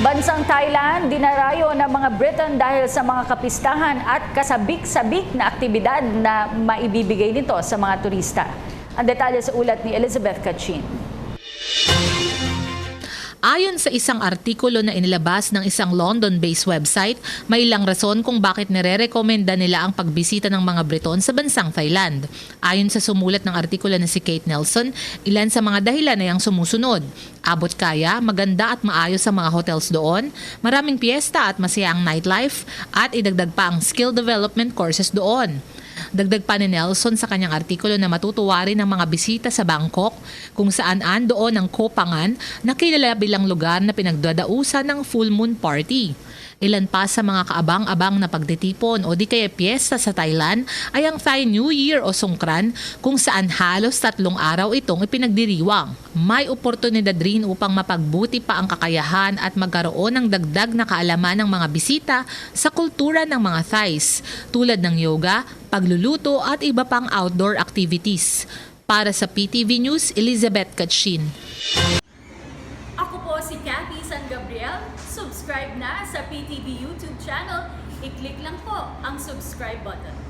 Bansang Thailand, dinarayo ng mga Briton dahil sa mga kapistahan at kasabik-sabik na aktibidad na maibibigay nito sa mga turista. Ang detalye sa ulat ni Elizabeth Kachin. Ayon sa isang artikulo na inilabas ng isang London-based website, may ilang rason kung bakit nire-rekomenda nila ang pagbisita ng mga Briton sa bansang Thailand. Ayon sa sumulat ng artikulo na si Kate Nelson, ilan sa mga dahilan ay ang sumusunod. Abot kaya, maganda at maayos ang mga hotels doon, maraming piyesta at masayang nightlife, at idagdag pa ang skill development courses doon. Dagdag pa ni Nelson sa kanyang artikulo na matutuwa rin ang mga bisita sa Bangkok kung saan andoon ang Koh Phangan na kilala bilang lugar na pinagdadausan ng full moon party. Ilan pa sa mga kaabang-abang na pagtitipon o di kaya piyesta sa Thailand ay ang Thai New Year o Songkran kung saan halos 3 araw itong ipinagdiriwang. May oportunidad rin upang mapagbuti pa ang kakayahan at magkaroon ng dagdag na kaalaman ng mga bisita sa kultura ng mga Thais tulad ng yoga, pagluluto at iba pang outdoor activities. Para sa PTV News, Elizabeth Kachin. Ako po si Cathy San Gabriel. Subscribe na sa PTV YouTube channel. I-click lang po ang subscribe button.